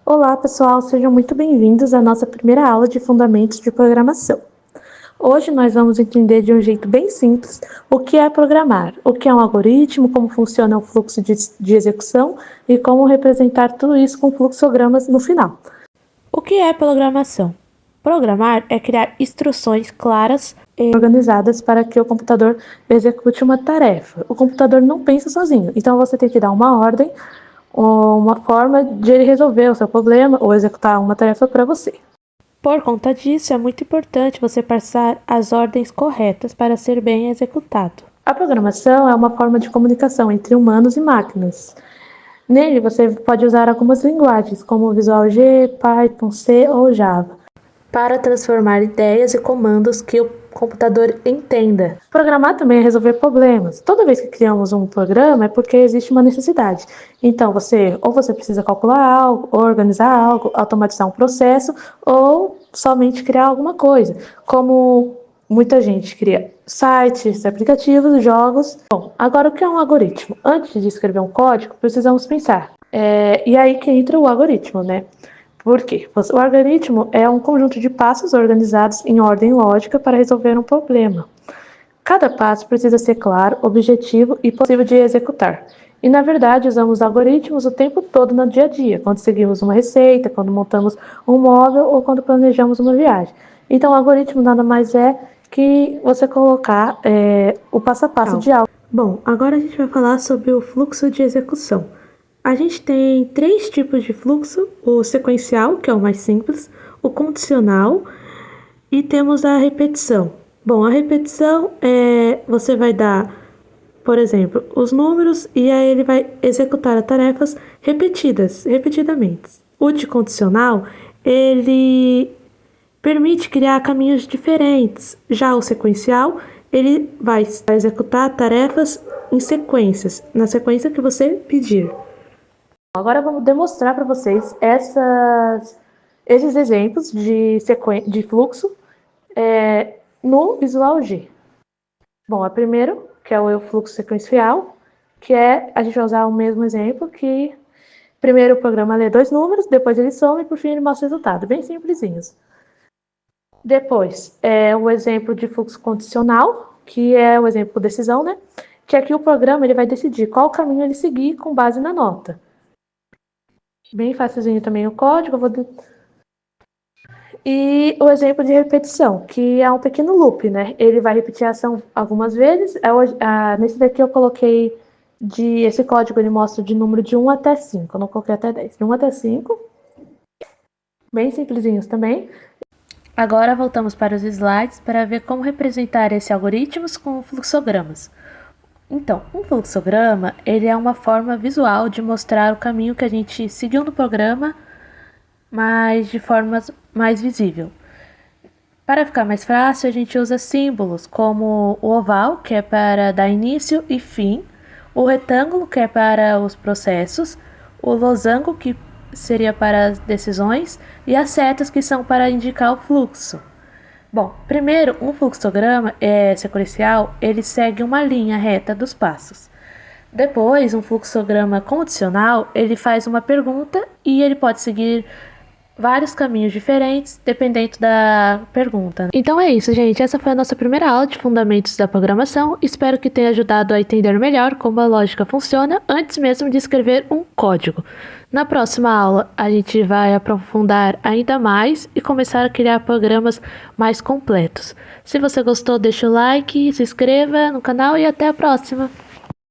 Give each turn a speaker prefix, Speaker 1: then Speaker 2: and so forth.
Speaker 1: Olá, pessoal, sejam muito bem-vindos à nossa primeira aula de Fundamentos de Programação. Hoje nós vamos entender de um jeito bem simples o que é programar, o que é um algoritmo, como funciona o fluxo de execução e como representar tudo isso com fluxogramas no final.
Speaker 2: O que é programação? Programar é criar instruções claras
Speaker 1: E organizadas para que o computador execute uma tarefa. O computador não pensa sozinho, então você tem que dar uma ordem, uma forma de ele resolver o seu problema ou executar uma tarefa para você.
Speaker 2: Por conta disso, é muito importante você passar as ordens corretas para ser bem executado.
Speaker 1: A programação é uma forma de comunicação entre humanos e máquinas. Nele, você pode usar algumas linguagens, como Visual G, Python, C ou Java,
Speaker 2: para transformar ideias e comandos que o computador entenda.
Speaker 1: Programar também é resolver problemas. Toda vez que criamos um programa é porque existe uma necessidade. Então, você precisa calcular algo, organizar algo, automatizar um processo ou somente criar alguma coisa, como muita gente cria sites, aplicativos, jogos. Bom, agora o que é um algoritmo? Antes de escrever um código, precisamos pensar. E aí que entra o algoritmo, né? Por quê? O algoritmo é um conjunto de passos organizados em ordem lógica para resolver um problema. Cada passo precisa ser claro, objetivo e possível de executar. E, na verdade, usamos algoritmos o tempo todo no dia a dia, quando seguimos uma receita, quando montamos um móvel ou quando planejamos uma viagem. Então, o algoritmo nada mais é que você colocar o passo a passo de algo.
Speaker 2: Bom, agora a gente vai falar sobre o fluxo de execução. A gente tem 3 tipos de fluxo: o sequencial, que é o mais simples, o condicional e temos a repetição. Bom, a repetição você vai dar, por exemplo, os números e aí ele vai executar as tarefas repetidamente. O de condicional, ele permite criar caminhos diferentes. Já o sequencial, ele vai executar tarefas em sequências, na sequência que você pedir.
Speaker 1: Agora vamos demonstrar para vocês esses exemplos de fluxo no Visual G. Bom, primeiro, que é o fluxo sequencial, a gente vai usar o mesmo exemplo, que primeiro o programa lê 2 números, depois ele soma e por fim ele mostra o resultado, bem simplesinhos. Depois, o exemplo de fluxo condicional, que é o exemplo por decisão, né? Que aqui o programa ele vai decidir qual caminho ele seguir com base na nota. Bem facilzinho também o código. E o exemplo de repetição, que é um pequeno loop, né? Ele vai repetir a ação algumas vezes. Nesse daqui eu coloquei esse código ele mostra de número de 1 até 5. Eu não coloquei até 10. De 1 até 5. Bem simplesinhos também.
Speaker 2: Agora voltamos para os slides para ver como representar esses algoritmos com fluxogramas. Então, um fluxograma ele é uma forma visual de mostrar o caminho que a gente seguiu no programa, mas de forma mais visível. Para ficar mais fácil, a gente usa símbolos como o oval, que é para dar início e fim, o retângulo, que é para os processos, o losango, que seria para as decisões, e as setas, que são para indicar o fluxo. Bom, primeiro, um fluxograma sequencial, ele segue uma linha reta dos passos. Depois, um fluxograma condicional, ele faz uma pergunta e ele pode seguir vários caminhos diferentes, dependendo da pergunta. Então é isso, gente. Essa foi a nossa primeira aula de Fundamentos da Programação. Espero que tenha ajudado a entender melhor como a lógica funciona antes mesmo de escrever um código. Na próxima aula, a gente vai aprofundar ainda mais e começar a criar programas mais completos. Se você gostou, deixa o like, se inscreva no canal e até a próxima!